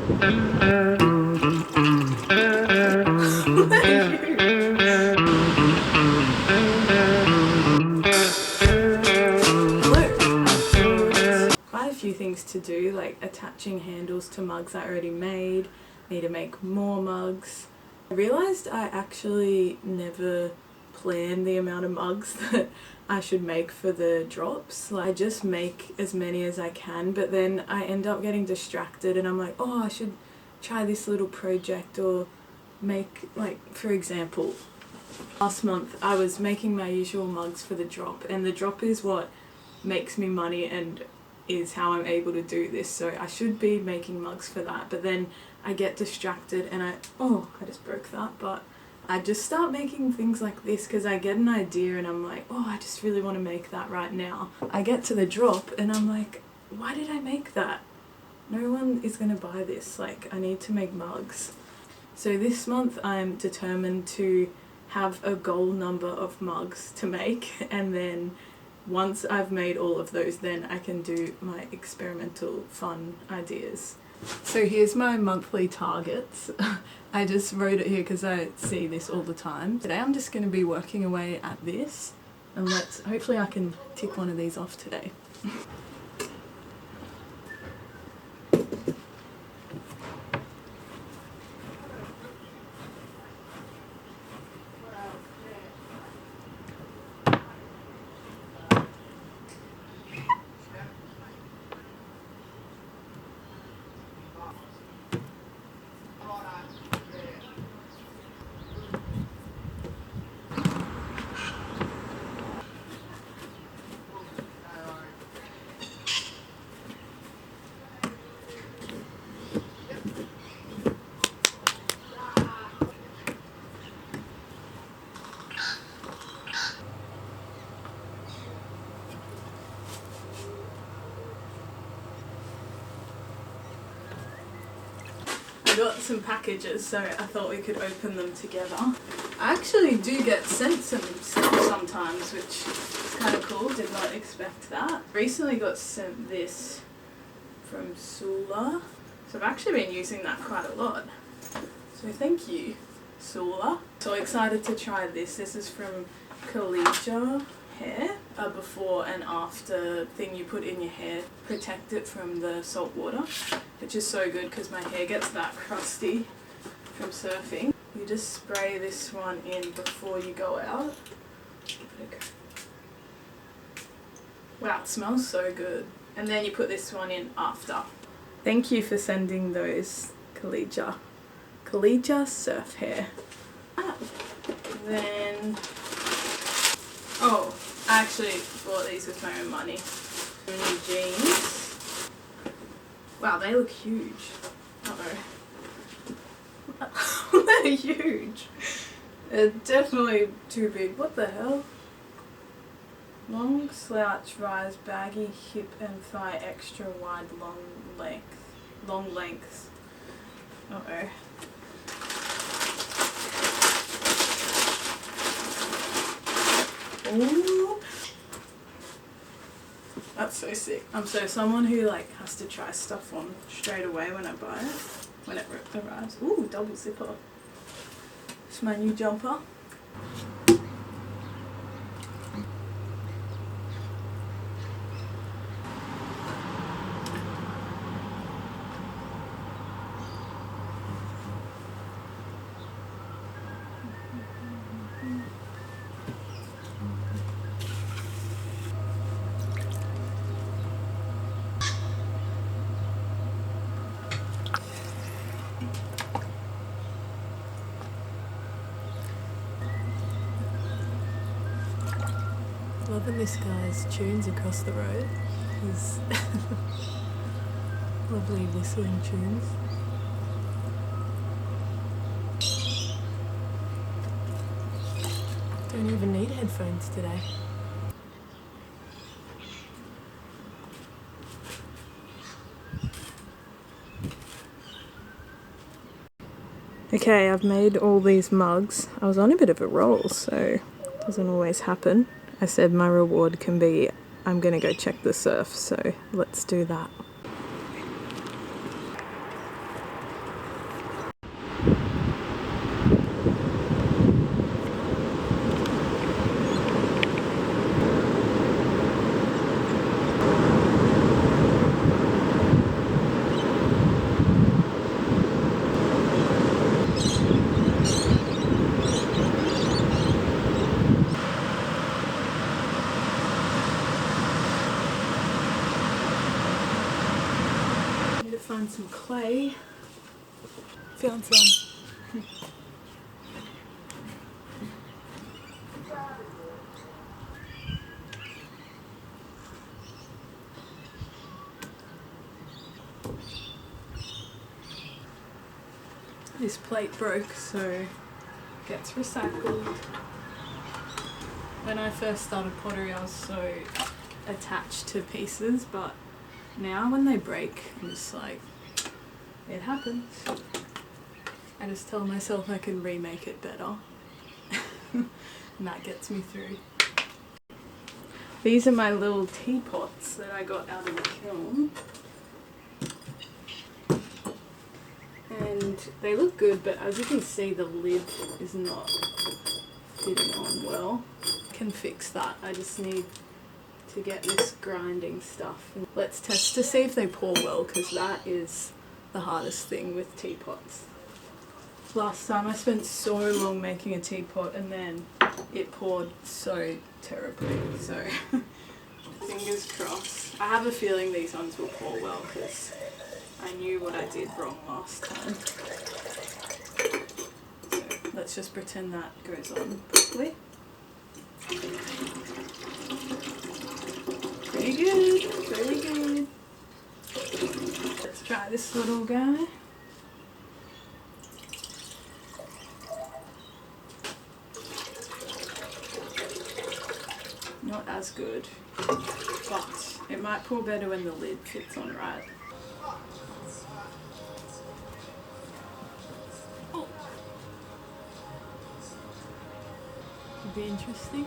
Quite a few things to do, like attaching handles to mugs I already made, need to make more mugs. I realised I actually never plan the amount of mugs that I should make for the drops. Like, I just make as many as I can, but then I end up getting distracted and I'm like, oh, I should try this little project or make, like, for example, last month I was making my usual mugs for the drop, and the drop is what makes me money and is how I'm able to do this, so I should be making mugs for that, but then I get distracted and I just broke that, but I just start making things like this because I get an idea and I'm like, oh, I just really want to make that right now. I get to the drop and I'm like, why did I make that? No one is going to buy this, like, I need to make mugs. So this month I'm determined to have a goal number of mugs to make, and then once I've made all of those, then I can do my experimental fun ideas. So here's my monthly targets. I just wrote it here because I see this all the time. Today I'm just going to be working away at this, and hopefully I can tick one of these off today. I got some packages, so I thought we could open them together. I actually do get sent some stuff sometimes, which is kind of cool, did not expect that. Recently got sent this from Sula, so I've actually been using that quite a lot. So thank you, Sula. So excited to try this. This is from Kalija Hair, a before and after thing you put in your hair, protect it from the salt water, which is so good because my hair gets that crusty from surfing. You just spray this one in before you go out. Wow, it smells so good. And then you put this one in after. Thank you for sending those, Kalija. Kalija Surf Hair. Then, oh, I actually bought these with my own money. New jeans. Wow, they look huge. Uh-oh. They're huge. They're definitely too big. What the hell? Long slouch rise, baggy hip and thigh, extra wide, long length. Uh-oh. Ooh. That's so sick. I'm so someone who like has to try stuff on straight away when I buy it, when it arrives. Ooh, double zipper. It's my new jumper. Loving this guy's tunes across the road. His lovely whistling tunes. Don't even need headphones today. Okay, I've made all these mugs. I was on a bit of a roll, so it doesn't always happen. I said my reward can be I'm gonna go check the surf, so let's do that. clay. Found some. This plate broke, so it gets recycled. When I first started pottery, I was so attached to pieces, but now when they break, I'm just like, it happens. I just tell myself I can remake it better. And that gets me through. These are my little teapots that I got out of the kiln. And they look good, but as you can see, the lid is not fitting on well. Can fix that. I just need to get this grinding stuff. Let's test to see if they pour well, because that is the hardest thing with teapots. Last time I spent so long making a teapot and then it poured so terribly, so fingers crossed. I have a feeling these ones will pour well because I knew what I did wrong last time. So let's just pretend that goes on properly. Pretty good, pretty good. Let's try this little guy. Not as good, but it might pour better when the lid fits on right. Oh. Could be interesting.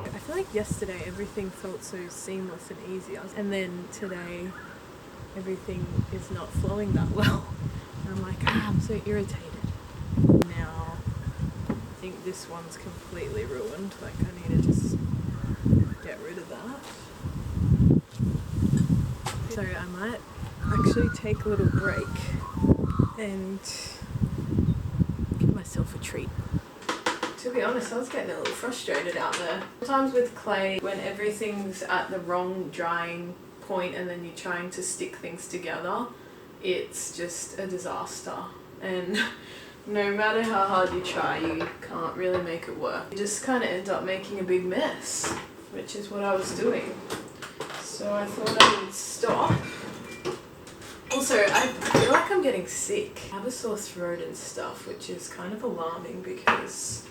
I feel like yesterday everything felt so seamless and easy, and then today everything is not flowing that well. And I'm like, I'm so irritated. Now I think this one's completely ruined. Like I need to just get rid of that. So I might actually take a little break and give myself a treat. To be honest, I was getting a little frustrated out there. Sometimes with clay, when everything's at the wrong drying point and then you're trying to stick things together, it's just a disaster. And no matter how hard you try, you can't really make it work. You just kind of end up making a big mess, which is what I was doing. So I thought I would stop. Also, I feel like I'm getting sick. I have a sore throat and stuff, which is kind of alarming because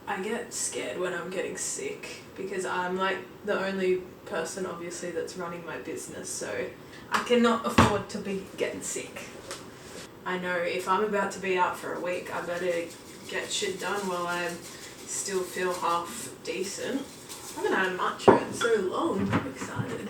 I get scared when I'm getting sick because I'm like the only person obviously that's running my business, so I cannot afford to be getting sick. I know if I'm about to be out for a week, I better get shit done while I still feel half decent. I haven't had a matcha in so long. I'm excited.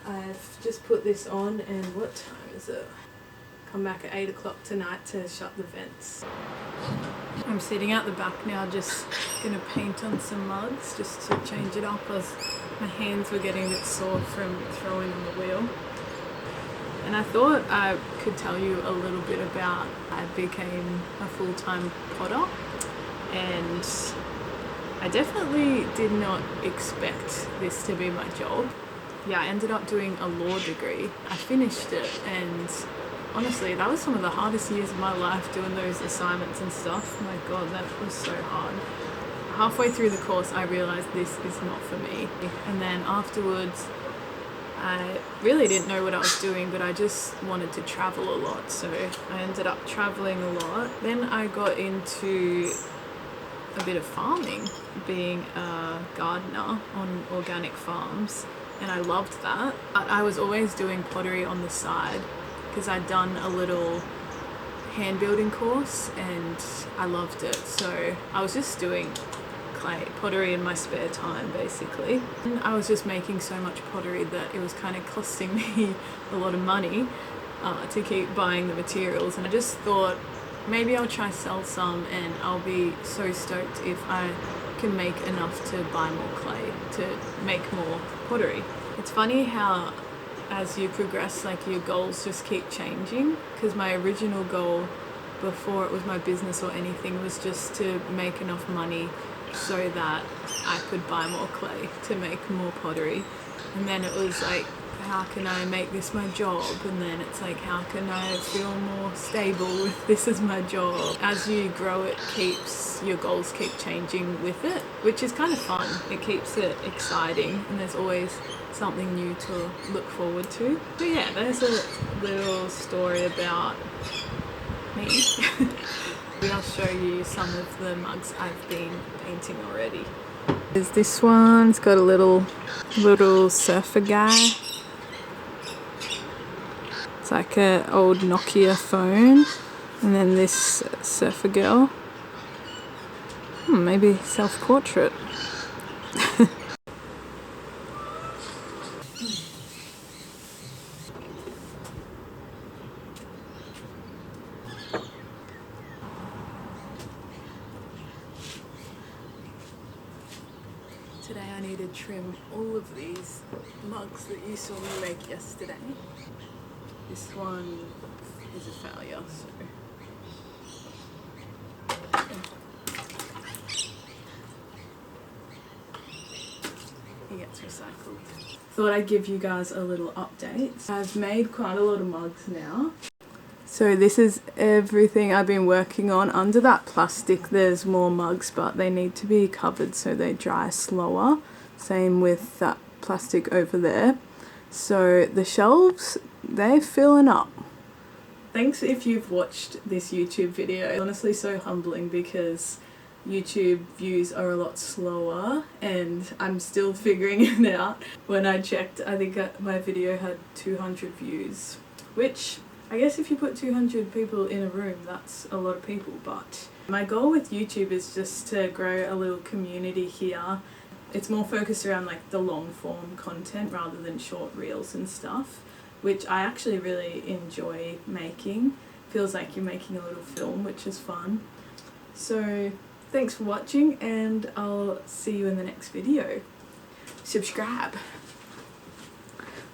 I've just put this on, and what time is it? Come back at 8 o'clock tonight to shut the vents. I'm sitting out the back now, just gonna paint on some mugs just to change it up as my hands were getting a bit sore from throwing on the wheel. And I thought I could tell you a little bit about I became a full-time potter, and I definitely did not expect this to be my job. Yeah, I ended up doing a law degree. I finished it, and honestly, that was some of the hardest years of my life doing those assignments and stuff. My God, that was so hard. Halfway through the course, I realized this is not for me. And then afterwards, I really didn't know what I was doing, but I just wanted to travel a lot. So I ended up traveling a lot. Then I got into a bit of farming, being a gardener on organic farms. And I loved that. But I was always doing pottery on the side because I'd done a little hand building course and I loved it, so I was just doing clay pottery in my spare time basically. And I was just making so much pottery that it was kind of costing me a lot of money to keep buying the materials, and I just thought maybe I'll try sell some and I'll be so stoked if I can make enough to buy more clay to make more pottery. It's funny how as you progress, like your goals just keep changing, because my original goal before it was my business or anything was just to make enough money so that I could buy more clay to make more pottery, and then it was like, how can I make this my job, and then it's like, how can I feel more stable with this as my job. As you grow, it keeps, your goals keep changing with it, which is kind of fun. It keeps it exciting and there's always something new to look forward to. So yeah, there's a little story about me. I'll show you some of the mugs I've been painting already. There's this one, it's got a little surfer guy. It's like an old Nokia phone. And then this surfer girl. Maybe self-portrait. Today I need to trim all of these mugs that you saw me make yesterday. This one is a failure, so... he gets recycled. Thought I'd give you guys a little update. I've made quite a lot of mugs now. So this is everything I've been working on. Under that plastic there's more mugs, but they need to be covered so they dry slower. Same with that plastic over there. So the shelves, they're filling up. Thanks if you've watched this YouTube video. It's honestly so humbling because YouTube views are a lot slower and I'm still figuring it out. When I checked, I think my video had 200 views, which I guess if you put 200 people in a room, that's a lot of people. But my goal with YouTube is just to grow a little community here. It's more focused around like the long form content rather than short reels and stuff, which I actually really enjoy making. Feels like you're making a little film, which is fun. So thanks for watching and I'll see you in the next video. Subscribe.